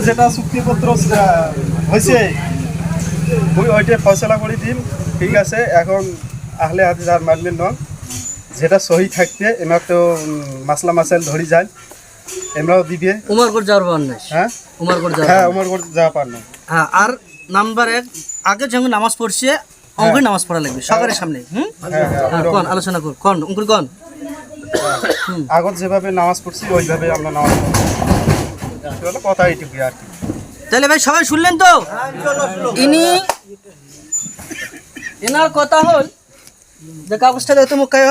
যেটা চুক্তিপত্র হয়েছে ওইটা ফয়সলা করে দিন, ঠিক আছে। এখন আহলে হাদিস আর মানবেন নয়, যেটা সহি থাকবে এমরা তো মাসলা মাসাইল ধরি যায়, এমরাও দিবে। উমরকোট যাওয়ার পার নাই। হ্যাঁ উমরকোট যাওয়া পার না। হ্যাঁ, আর নাম্বার 1 আগে যখন নামাজ পড়ছে অঙ্কুর নামাজ পড়া লাগবে সকালের সামনে। কোন আলোচনা কর, কোন অঙ্কুর কোন আগত যেভাবে নামাজ পড়ছি ওইভাবে আমরা নামাজ পড়ছি, কথা এইটুকুই আর কি। তাহলে ভাই সবাই শুনলেন তো? এনার কথা হল যে কাগজটা দেখতে মুখায়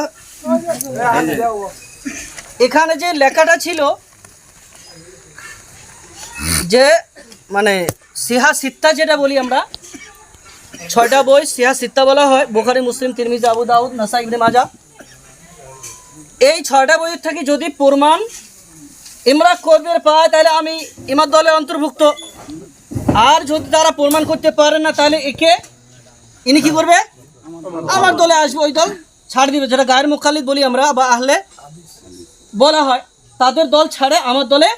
এখানে যে লেখাটা ছিল যে মানে সিহা সিত্তা, যেটা বলি আমরা 6টা বই সিহা সিত্তা বলা হয়, বুখারী, মুসলিম, তিরমিজি, আবু দাউদ, নাসাই, ইবনে মাজাহ। এই 6টা বইয়ের থেকে যদি প্রমাণ ইমরা কবির পায় তাহলে আমি ইমার দলের অন্তর্ভুক্ত, আর যদি তারা প্রমাণ করতে পারে না তাহলে ইনি কি করবে? আমার দলে আসবে, ওই দল ছাড় দিবে, যেটা গায়ের মুখালিদ বলি আমরা বা আহলে বলা হয়, তাদের দল ছাড়ে আমার দলে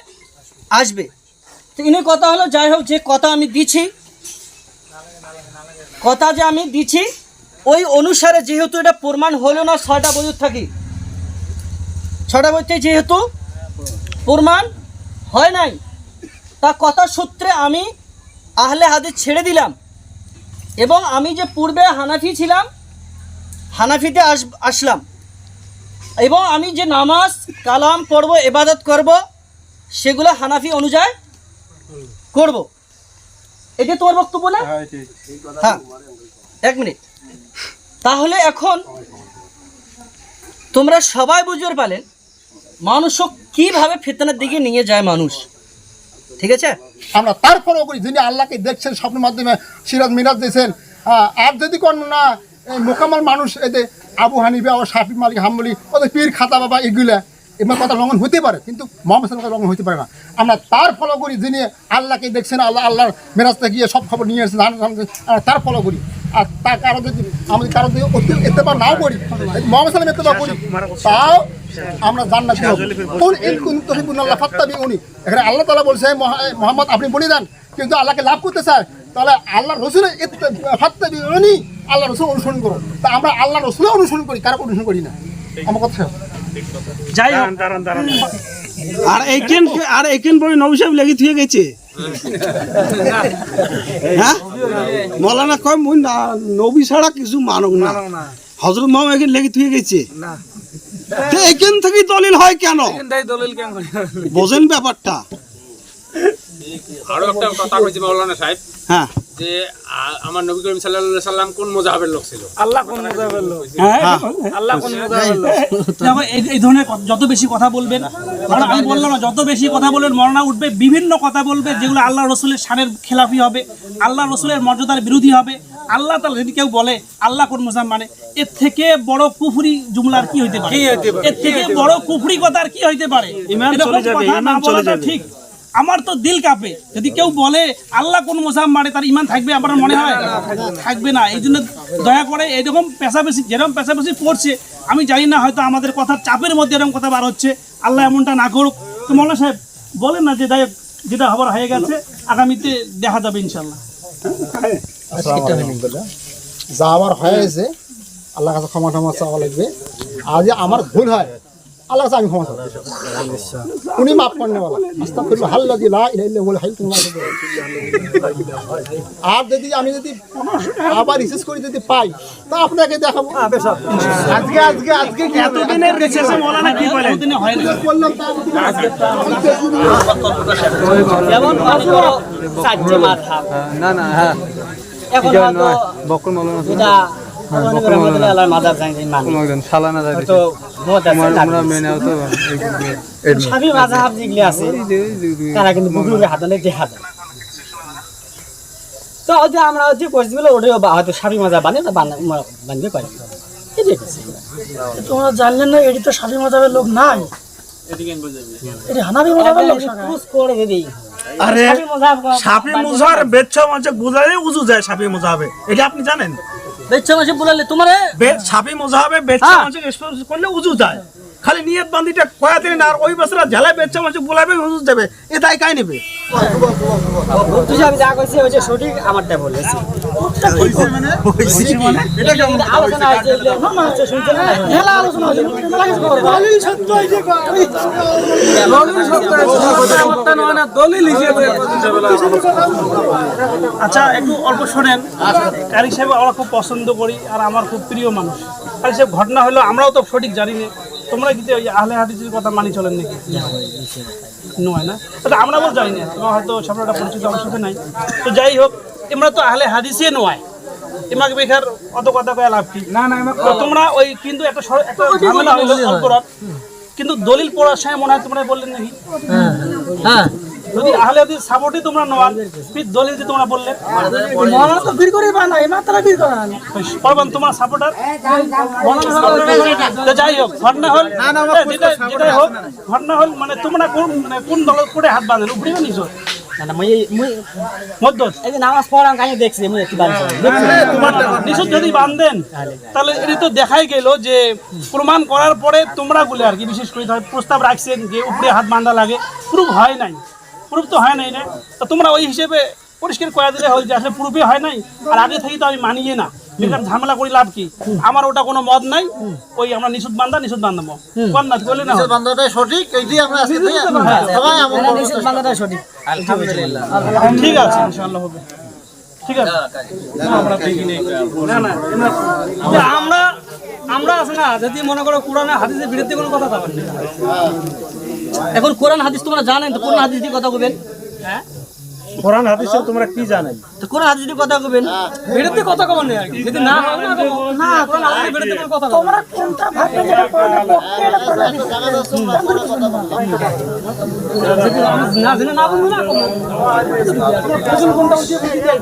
আসবে। তো ইনি কথা হলো, যাই হোক, যে কথা আমি দিচ্ছি ওই অনুসারে যেহেতু এটা প্রমাণ হলো না 6টা বইয়ের থাকি, 6টা বইতে যেহেতু প্রমাণ হয় নাই, তা কথা সূত্রে আমি আহলে হাদিস ছেড়ে দিলাম, এবং আমি যে পূর্বে হানাফি ছিলাম হানাফিতে আসলাম, এবং আমি যে নামাজ কালাম পড়ব, ইবাদত করব, সেগুলো হানাফি অনুযায়ী করব। এটা তোমার বক্তব্য না? হ্যাঁ, 1 মিনিট। তাহলে এখন তোমরা সবাই বুঝতে পারলেন মানুষ কিভাবে ফিতনার দিকে নিয়ে যায় মানুষ, ঠিক আছে? আমরা তারপরেও করি, যিনি আল্লাহকে দেখছেন স্বপ্নের মাধ্যমে সিরাজ মিরাজ দিয়েছেন। আর যদি কোন না মোকাম্মল মানুষ, এতে আবু হানিফা ও শাফি, মালিক, হাম্বলি, ওদের পীর, খাতা বাবা, এগুলা এবার কথা লঙ্ঘন হতে পারে, কিন্তু মোহাম্মদ সাল্লাল্লাহু আলাইহি ওয়াসাল্লাম লঙ্ঘন হতে পারে না। আমরা তার ফলো করি যিনি আল্লাহকে দেখছেন, আল্লাহর মেরাজতে গিয়ে সব খবর নিয়ে এসেছেন, তার ফলো করি। আর তার কারো যদি আমাদের কারো যদি এতেবার নাও করি, মোহাম্মদ সাল্লাম এতেবার করি, তাও আমরা জান্নাতি হব। এখানে আল্লাহ তাআলা বলছে, মোহাম্মদ আপনি বলে দেন, কিন্তু আল্লাহকে লাভ করতে চায় তাহলে আল্লাহ রসুলের ফাত্তাবিউনি, আল্লাহ রসুল অনুসরণ করো। তা আমরা আল্লাহ রসুলের অনুসরণ করি, কারো অনুসরণ করি না। আমার কথা যাই হোক, আর এইখান পরে নবী সাহেব লেগে থুয়ে গেছে। হ্যাঁ, মৌলানা কয় মুই না নবী ছাড়া কিছু মানব না, হযরত মুহাম্মদ এখানে লেগে থুয়ে গেছে। এখান থেকে দলিল হয় কেন? বোঝেন ব্যাপারটা? আরো একটা কথা কইছি মাওলানা সাহেব। হ্যাঁ, যে আমার নবী করিম সাল্লাল্লাহু আলাইহি সাল্লাম কোন মুজাহাবের লোক ছিল? আল্লাহ কোন মুজাহাবের লোক? আল্লাহ কোন মুজাহাবের লোক? দেখো, এই ধরনের যত বেশি কথা বলবেন, আমি বললাম না, যত বেশি কথা বলবেন মরনা উঠবে, বিভিন্ন কথা বলবে যেগুলো আল্লাহ রসুলের শানের খেলাফি হবে, আল্লাহ রসুলের মর্যাদার বিরোধী হবে। আল্লাহ তাআলা যদি কেউ বলে আল্লাহ কোন মুজাহাব মানে, এর থেকে বড় কুফরি জুমলার কি হইতে পারে? এর থেকে বড় কুফরি কথা আর কি হইতে পারে? ঠিক, আমার তো দিল কাঁপে যদি কেউ বলে আল্লাহ কোন মুজাহাব মানে, তার ইমান থাকবে? আমার মনে হয় থাকবে না। এই জন্য দয়া করে এরকম পেশাবেশি, যেরকম পেশাবেশি পড়ছে, আমি জানি না, হয়তো আমাদের কথার চাপের মধ্যে এরকম কথা বার হচ্ছে, আল্লাহ এমনটা না করুক। তো মৌলানা সাহেব বলেন না, যে যেটা হবার হয়ে গেছে, আগামীতে দেখা যাবে ইনশাল্লাহ। যা আমার হয়েছে আল্লাহ কাছে ক্ষমা টমা চাওয়া লাগবে। আর যে আমার ভুল হয় আল্লাহ কাছে আমি ক্ষমা চাই, উনি মাফ করেন না। আর যদি আমি যদি আবার রিসার্চ করি যদি পাই, তা আপনাকে দেখাবো। আজকে এতদিনের রিসার্চে মৌলানা কি বলেন? বললাম যেমন চারটে মাথা না না, হ্যাঁ, এখন হয়তো বকর মাওলানা যেটা আল্লাহর মাদার জানেন মানে সালানা যায় তো বহুত আছে, আমরা মেনে তো শাফি মাযহাব যেগুলো আছে তারা কিন্তু বুকুরে হাতালে দেখা যায়। তো ওই যে আমরা যে কোর্সগুলো ওটাও হয়তো শাফি মাযহাব বানবে পারি। তোমরা জানলেন না, এটি তো শাফি মাযহাবের লোক নাই, এটি হানাফি মাযহাবের লোক। পুশ করে দিই, আরে শাফি মুজাহার বেচ্ছা মাঝে বুঝালে উজু যায় শাফি মুজাহাবে, এটা আপনি জানেন? বেচ্ছা মাঝে বুলালে তোমারে শাফি মুজাহাবে বেচ্ছা মাঝে স্পর্শ করলে উজু যায়। খালি নিয়ত বান্দিটা কয়াতে না আর ওই বছর ঝালাই বেচছে মানুষ বলাবে হুজুর দেবে এ তাই কাই নেবে আমি যা কইছি ওই যে সঠিক আমারটা বলেছি এটা কেমন আলোচনা হয়েছে মামা হচ্ছে শুনছেন না মেলা আলোচনা হয়েছে মেলা কিছু করবে দলিল সত্য হইছে দলিল সত্য কথাবার্তা নয় না দলিল হিসেবে আচ্ছা একটু অল্প শোনেন কারি সাহেব আমরা খুব পছন্দ করি আর আমার খুব প্রিয় মানুষ কারি সাহেব ঘটনা হলো আমরাও তো সঠিক জানি না তোমরা কিন্তু ওই আহলে হাদিসের কথা মানি চলেন নাকি নয় না আচ্ছা আমরা বল জানি না তোমার হয়তো সামনেটা পরিচিত আমার সাথে নাই তো যাই হোক আমরা তো আহলে হাদিসে নয় এমাকে বেকার অত কথা কয়া লাভ কি না না তোমরা ওই কিন্তু একটা ঝামেলা হইলো অল্পরাত কিন্তু দলিল পড়ার সময় মনে হয় তোমরা বললেন নাকি হ্যাঁ যদি আহলে হাদিস সাপোর্টই তোমরা নওয়ান ফির দলিল যে তোমরা বললে মনে তো ভিড় করে বা না মাত্রা ভিড় করান পরবান তোমার সাপোর্টার তো যাই হোক ঘটনা হল যেটাই হোক ঘটনা হল মানে তোমরা কোন দল করে হাত বাঁধেন উপরে বা নিচে না মুই মধ্য এই যে নামাজ পড়াম কানে দেখছি মুই একটু বান নিচে যদি বাঁধেন তাহলে এটা তো দেখাই গেল যে প্রমাণ করার পরে তোমরা বলে আর কি বিশেষ করে প্রস্তাব রাখছেন যে উপরে হাত বাঁধা লাগে প্রুফ হয় নাই প্রুফ তো হয় নাই না তো তোমরা ওই হিসেবে পরিষ্কার করা দিলে হয় যে আসলে প্রুফই হয় নাই আর আগে থেকে তো আমি মানিয়ে না বেকার ঝামেলা করি লাভ কি আমার ওটা কোনো মত নাই ওই আমরা নিশুদ বান্ধাবো কোন না বলে না বান্ধাটাই সঠিক এইটি আমরা আজকে সবাই আমল নিশ্চিত বান্দাটা সঠিক আলহামদুলিল্লাহ ঠিক আছে ইনশাআল্লাহ হবে ঠিক আছে আমরা আমরা আছে না যদি মনে করো কোরআনে হাদিসের বিরুদ্ধে কোনো কথা বলবেন এখন কোরআন হাদিস তোমরা জানেন তো কোরআন হাদিস দিয়ে কথা কইবেন হ্যাঁ কোরআন হাদিসে তোমরা কি জানেন তো কোরআন হাদিস দিয়ে কথা কইবেন বিরুদ্ধে কথা কবেন না যদি না হয় না কোরআন হাদিসের বিরুদ্ধে কোনো কথা তোমরা কোনটা ভাববে যে কোরআনের পক্ষে এটা না জেনে না বলবো না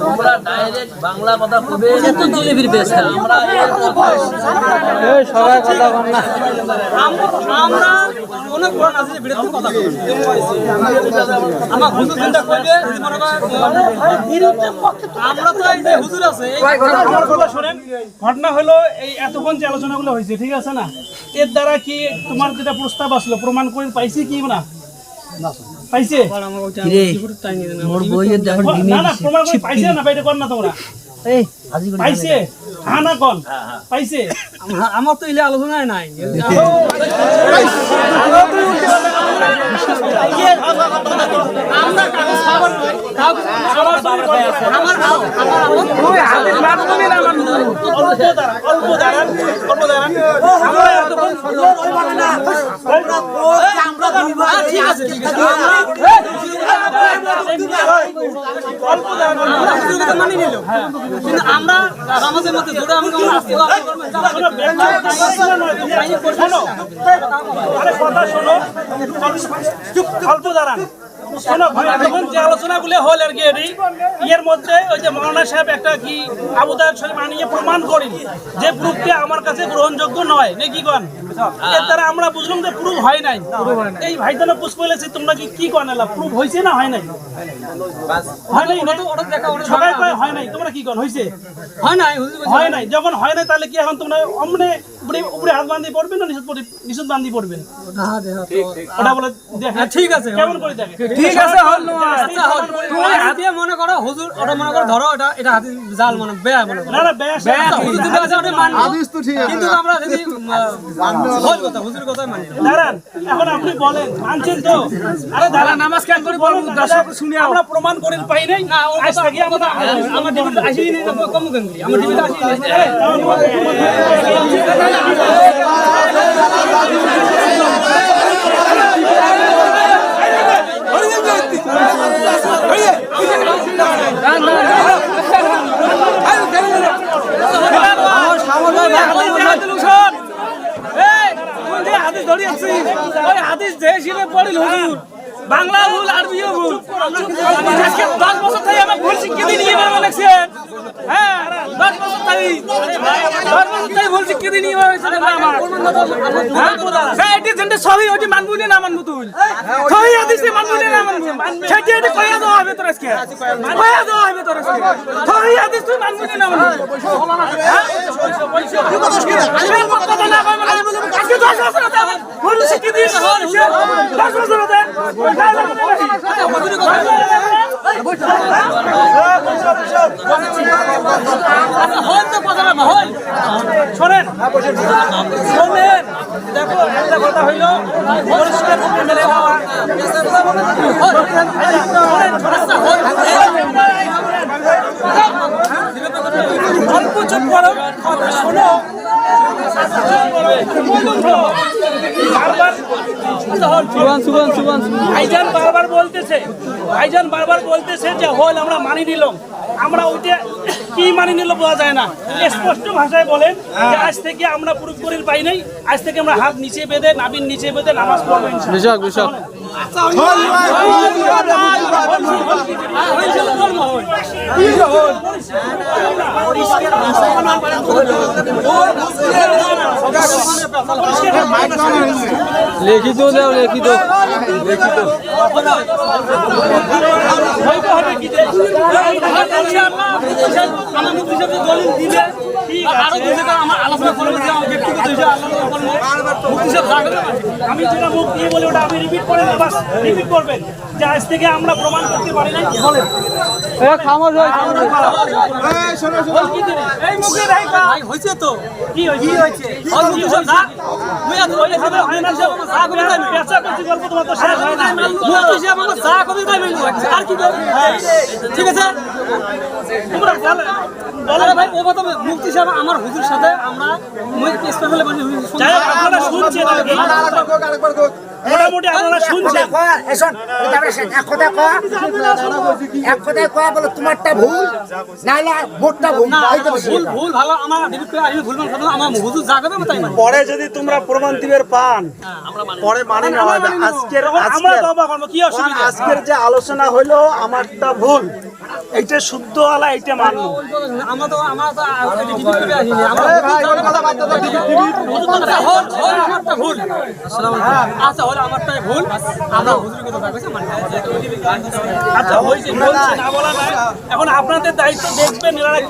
তোমরা ডাইরেক্ট বাংলা কথা কইবে এত জলিবির বেশ আমরা এই সবাই কথা বল না আমরা কোন কোরআন হাদিসের বিরুদ্ধে কথা বলবো আমার হুজুর চিন্তা করবে যদি মনে করে আমরা তো এই যে হুজুর আছে আমার কথা শুনেন ঘটনা হলো এই এতক্ষণ যে আলোচনাগুলো হয়েছে ঠিক আছে না এর দ্বারা কি তোমার যেটা প্রস্তাব আসলো প্রমাণ করে পাইছি কি না পাইছে মোর বইয়ের দেখো না না প্রমাণ করে পাইছে না পাইতে কোন না তোমরা এই হাজি করে পাইছে হ্যাঁ না কোন পাইছে আমার তো ইলে আলোচনায় নাই আমরা আমাদের মধ্যে জোরে আমি অল্প দাঁড়ান শোনো ভাই এখন যে আলোচনাগুলো হল আর কি এর মধ্যে ওই যে মৌলানা সাহেব একটা কি আবু দাউদ শরীফ আনিয়ে প্রমাণ করেন যে প্রুফটা আমার কাছে গ্রহণযোগ্য নয় নাকি কোন এর দ্বারা আমরা বুঝলাম যে প্রুফ হয় নাই এই ভাইদানা পুষ বলেছে তোমরা কি কনালা প্রুফ হইছে না হয় নাই হয় নাই না ওটা দেখা সবাই কয় হয় নাই তোমরা কি কোন হইছে হয় নাই যখন হয় নাই তাহলে কি এখন তোমরা অমনে উপরে হাত বাঁধি পড়বে না নিষেধ বাঁধি পড়বেন ওটা বলে দেখে ঠিক আছে কেমন করে দেখে ঠিক আছে হল আচ্ছা হল তুমি হাতে মনে করো হুজুর ওটা মনে করো ধরো এটা হাতে জাল মনে বেয়া মনে করো না না বেয়া হুজুর যেটা আছে ওটা মানি হাদিস তো ঠিক আছে কিন্তু আমরা যদি ভুল কথা হুজুর কথাই মানি দাঁড়ান এখন আপনি বলেন মানছেন তো আরে দাঁড়ান নামাজ কেন করে বলুন দর্শক শুনি আমরা প্রমাণ করে পাই নাই না আজ থেকে আমরা আমার টিভিতে আসেই নেই কম কেন করি আমার টিভিতে আসেই বাংলা ভুল আরবিও ভুল আজকে 10 বছর থেকে আমার ভুল শিক্ষা দিয়ে নিয়ে বাবা লেখছেন। হ্যাঁ 10 বছর থেকে 10 বছর থেকে ভুল শিক্ষা দিয়ে নিয়ে বাবা লেখছেন আমার। হ্যাঁ এটি জেন্ডে সবই ওটি মানবো না মানবো তুই। সবই আদিসে মানবো না মানবো। সেটি এটি কইয়া দেওয়া হবে তোর আজকে। কইয়া দেওয়া হবে তোর আজকে। সবই আদিস তুই মানবো না মানবো। হ্যাঁ কথা না কই মানে আজকে 10 বছর থেকে ভুল শিক্ষা দিয়ে 10 বছর থেকে শোনেন শোনেন দেখো একটা কথা হইল পরিষ্কার করে মেরে খাওয়া অল্প চুপ করো কথা শোনো ভাইজান বারবার বলতেছে যে হল আমরা মানি নিলাম আমরা ওইটা কি মানি নিল বোঝা যায় না স্পষ্ট ভাষায় বলেন যে আজ থেকে আমরা পুরোপুরি পাই নাই আজ থেকে আমরা হাত নিচে বেঁধে নাবিন নিচে বেঁধে নামাজ পড়বো ইনশাআল্লাহ। লিখিত দাও লিখিত আমি যেটা মুখ দিয়ে বলি ওটা আপনি রিপিট করেন রিপিট করবেন যে আজ থেকে আমরা প্রমাণ করতে পারি না বলেন এই মুখে হয়েছে তো কি হয়েছে ঠিক আছে মুক্তি সাহেব আমার হুজুর সাথে আমরা মোটামুটি আপনারা শুনছেন তোমারটা ভুল নাইলে ভোটটা ভুল ভুল ভালো আমার ভুল আমার হুজুর জাগাবে তাই পরে যদি তোমরা প্রমাণ দিবের পান পরে মানে না হবে আজকের যে আলোচনা হইলো আমারটা ভুল এইটা শুদ্ধ আলা এইটা মানবো আচ্ছা হলো আমারটাই ভুল আমরা হুজুরের কথা কইছি মানে আচ্ছা হইছে বলছি না বলা নাই এখন আপনাদের দায়িত্ব দেখবেন এরা